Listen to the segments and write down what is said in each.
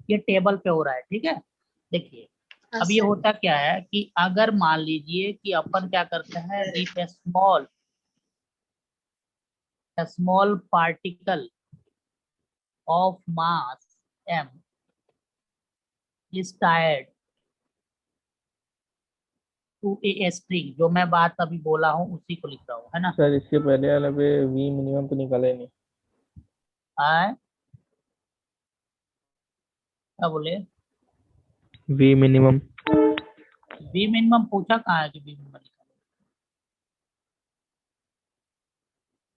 ये टेबल पे हो रहा है, ठीक है। देखिए हाँ अब ये सर। होता क्या है कि अगर मान लीजिए कि अपन क्या करते हैं, if a small particle of mass m is टायर्ड टू ए स्ट्रिंग, जो मैं बात अभी बोला हूँ उसी को लिख रहा हूँ, है ना। सर इसके पहले वाले पे वी मिनिमम तो निकाला ही नहीं। आए क्या बोले, वी मिनिमम। बी मिनिमम पूछा कहाँ है कि बी मिनिमम लिखा है?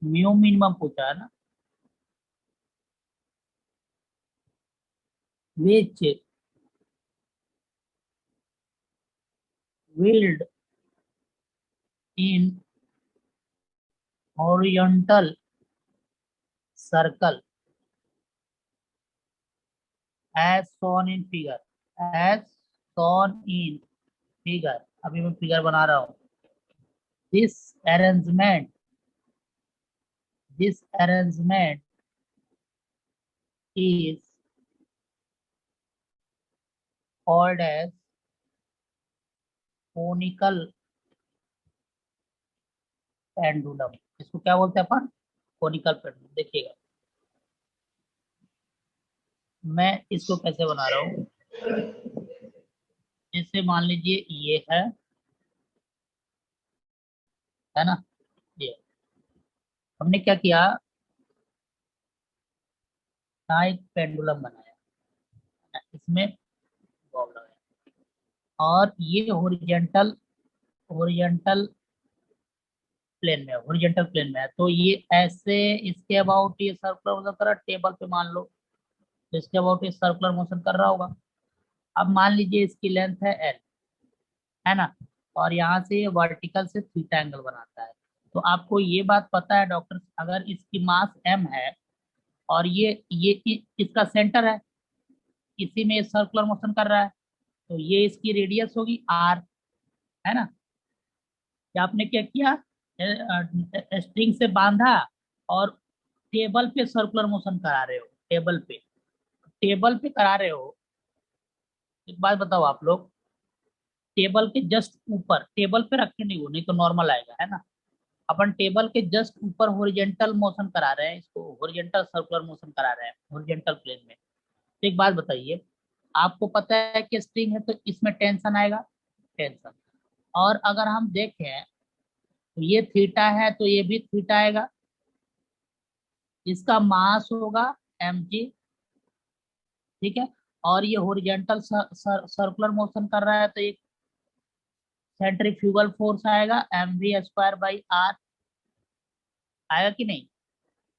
म्यू मिनिमम पूछा है ना, which whirled in horizontal circle as shown in figure, as shown in figure, अभी मैं फिगर बना रहा हूँ। this arrangement this arrangement is called as conical pendulum। इसको क्या बोलते हैं अपन, कोनिकल पेंडुलम। देखिएगा मैं इसको कैसे बना रहा हूँ, जैसे मान लीजिए ये है ना, ये हमने क्या किया, यहाँ एक पेंडुलम बनाया, इसमें बॉल लगाया, और ये हॉरिजॉन्टल हॉरिजॉन्टल प्लेन में, हॉरिजॉन्टल प्लेन में है, तो ये ऐसे इसके अबाउट ये सर्कुलर मोशन कर रहा है, टेबल पे मान लो, तो इसके अबाउट ये सर्कुलर मोशन कर रहा होगा। अब मान लीजिए इसकी लेंथ है एल, है ना, और यहाँ से ये वर्टिकल से थीटा एंगल बनाता है। तो आपको ये बात पता है डॉक्टर, अगर इसकी मास एम है और इसका सेंटर है, इसी में सर्कुलर मोशन कर रहा है, तो ये इसकी रेडियस होगी आर, है ना। या आपने क्या किया, स्ट्रिंग से बांधा और टेबल पे सर्कुलर मोशन करा रहे हो, टेबल पे करा रहे हो। एक बात बताओ आप लोग, टेबल के जस्ट ऊपर, टेबल पे रखे नहीं हो, नहीं तो नॉर्मल आएगा, है ना। अपन टेबल के जस्ट ऊपर हॉरिजॉन्टल मोशन करा रहे हैं, इसको हॉरिजॉन्टल सर्कुलर मोशन करा रहे हैं हॉरिजॉन्टल प्लेन में। तो एक बात बताइए, आपको पता है कि स्ट्रिंग है तो इसमें टेंशन आएगा, टेंशन। और अगर हम देखें तो ये थीटा है तो ये भी थीटा आएगा, इसका मास होगा mg, ठीक है। और ये हॉरिजॉन्टल सर्कुलर मोशन कर रहा है तो एक सेंट्रीफ्यूगल फोर्स आएगा mv² बाई r, आएगा कि नहीं,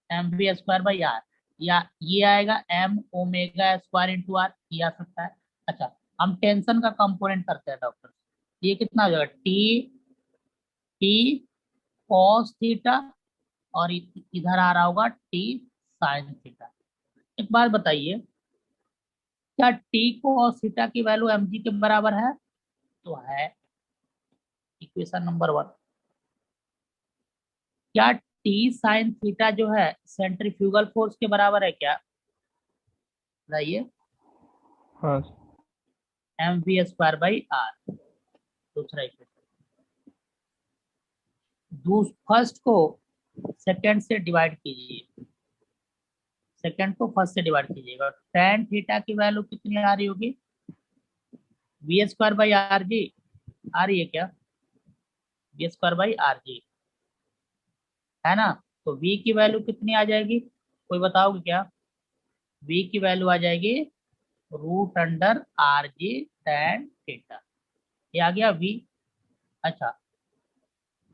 mv² बाई r, या ये आएगा m ओमेगा² इंटू r, ये आ सकता है। अच्छा, हम टेंशन का कंपोनेंट करते हैं डॉक्टर, ये कितना हो जाएगा, टी कॉस थीटा, और इधर आ रहा होगा टी साइन थीटा। एक बात बताइए, क्या टी कॉस थीटा की वैल्यू mg के बराबर है, तो है, इक्वेशन नंबर 1। क्या टी साइन थीटा जो है सेंट्रीफ्यूगल फोर्स के बराबर है क्या, बताइए, हाँ। mv²बाई r। दूसरा इक्वेशन, फर्स्ट को सेकंड से डिवाइड कीजिए, सेकंड को फर्स्ट से डिवाइड कीजिएगा, टेन थीटा की वैल्यू कितनी आ रही होगी, v²/r जी, आ रही है क्या, v²/r जी, है ना। तो v की वैल्यू कितनी आ जाएगी, कोई बताओगे क्या, v की वैल्यू आ जाएगी √अंडर r जी tan थीटा, ये आ गया v। अच्छा,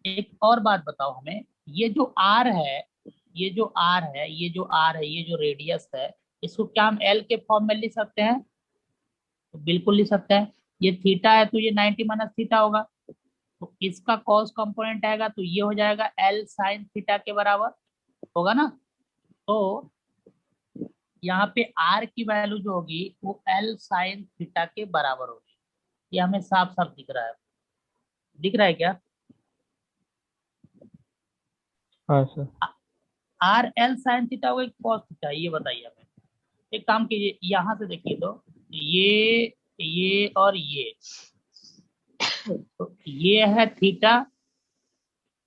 एक और बात बताओ हमें, ये जो r है, ये जो रेडियस है, इसको क्या हम l के फॉर्म में लिख सकते हैं, तो बिल्कुल लिख सकते हैं। ये थीटा है तो ये 90 माइनस थीटा होगा, तो इसका कॉस कंपोनेंट आएगा तो ये हो जाएगा l साइन थीटा के बराबर, होगा ना। तो यहाँ पे r की वैल्यू जो होगी वो l साइन थीटा के बराबर होगी, ये हमें साफ साफ दिख रहा है, दिख रहा है क्या, हाँ sir. r l sine theta होगा कॉस थीटा, ये बताइए हमें। एक काम कीजिए, यहाँ से देखिए तो ये और ये, तो ये है थीटा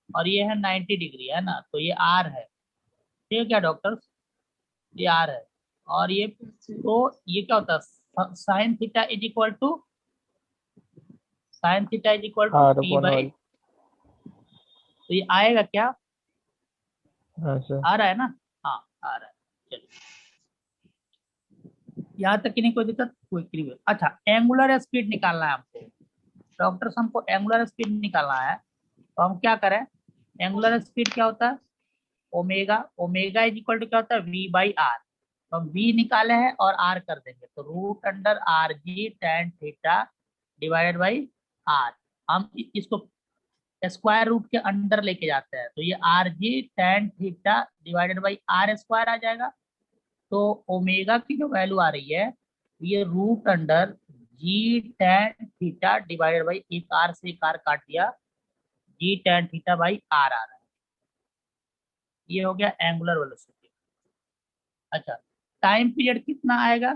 और ये है 90 डिग्री, है ना, तो ये आर है। ठीक है क्या डॉक्टर, ये आर है। और ये, तो ये क्या होता है, sine theta is equal to, sine theta is equal to R P upon by, all. तो ये आएगा क्या, हाँ सर। आ रहा है ना, हाँ आ रहा है। चलिए, यहाँ तक की नहीं कोई दिक्कत, कोई क्लियर। अच्छा, एंगुलर स्पीड निकालना है हमको, डॉक्टर्स हमको एंगुलर स्पीड निकालना है, तो हम क्या करें, एंगुलर स्पीड क्या होता है, omega, omega is equal to क्या होता है, वी बाई आर। तो हम वी निकाले हैं और आर कर देंगे, तो root under R G tan theta divided by R. हम इसको स्क्वायर रूट के अंदर लेके जाते हैं, तो ये R G tan theta divided by R square आ जाएगा। तो ओमेगा की जो वैल्यू आ रही है, ये root under G tan theta divided by, एक आर से एक आर काट दिया, G tan theta by R आ रहा है। ये हो गया एंगुलर वेलोसिटी। अच्छा, टाइम पीरियड कितना आएगा,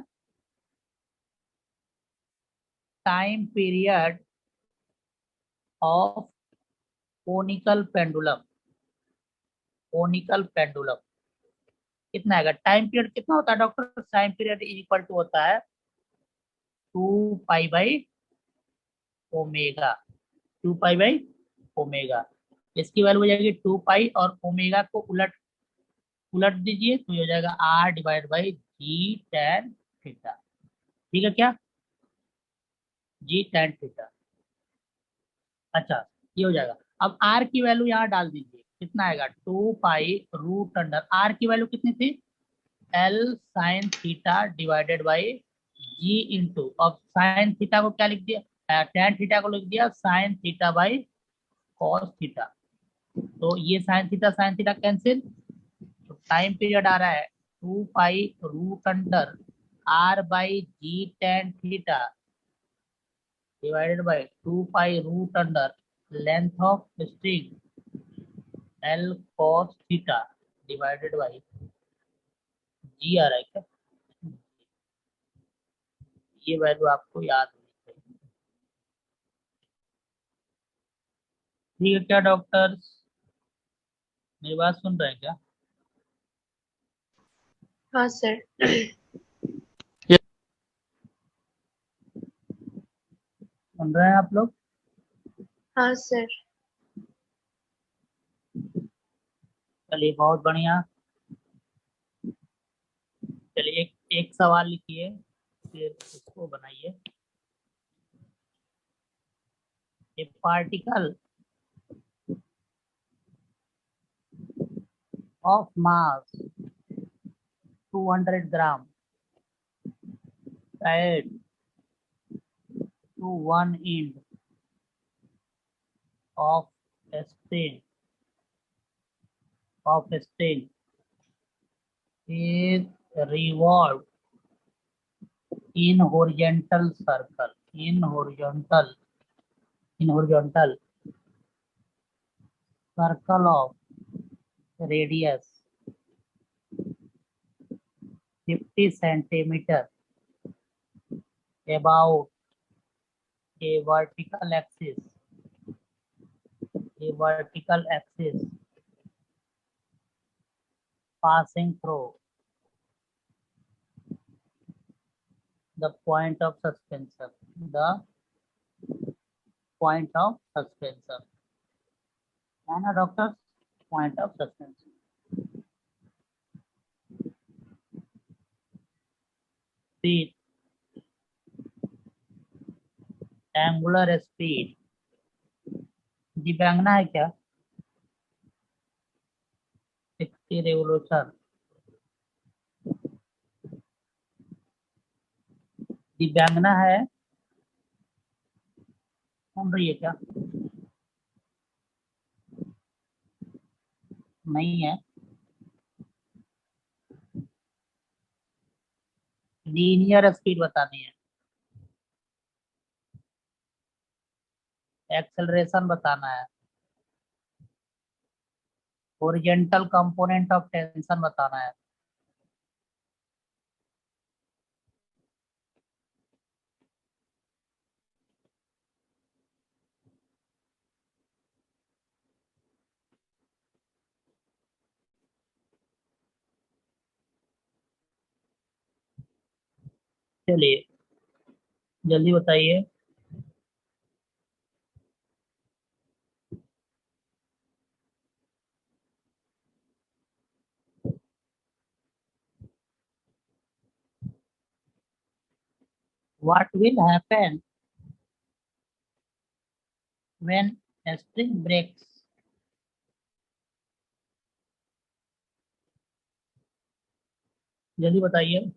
time period of conical pendulum, conical pendulum कितना आएगा, टाइम पीरियड कितना होता है doctor, time period equal to होता है 2 pi by omega, 2 pi by omega. इसकी वैल्यू हो जाएगी 2 पाई, और ओमेगा को उलट उलट दीजिए, तो ये हो जाएगा R divide by G tan theta. ठीक है क्या, जी टेन थीटा। अच्छा, ये हो जाएगा। अब आर की वैल्यू यहाँ डाल दीजिए, कितना आएगा, 2 पाई रूट अंडर, आर की वैल्यू कितनी थी, L sine theta divided by G into, अब साइन थीटा को क्या लिख दिया, टेन थीटा को लिख दिया sine theta by cos theta. तो ये साइन थीटा कैंसिल, तो टाइम पीरियड आ रहा है 2 pi root under R by G tan theta divided by 2 pi root under length of string L cos theta divided by जी आ रहा है क्या, ये वैल्यू आपको याद होनी चाहिए। ठीक है क्या डॉक्टर, मेरी बात सुन रहे हैं क्या, हाँ सर। सुन रहे हैं आप लोग, हाँ सर। चलिए बहुत बढ़िया। चलिए एक एक सवाल लिखिए, फिर उसको बनाइए। ए particle of mass 200 gram tied to one end of a string is revolved in horizontal circle, in horizontal circle of radius 50 centimeter about a vertical axis, passing through the point of suspension, the point of suspension, है ना doctor, point of suspension। Speed, angular speed, दिव्यांगना है क्या, 60 revolution, दिव्यांगना है, सुन रही है क्या, नहीं है, लीनियर स्पीड बतानी है, एक्सेलरेशन बताना है, ओरिजेंटल कंपोनेंट ऑफ टेंशन बताना है, चलिए जल्दी बताइए। What will happen when a spring breaks? जल्दी बताइए।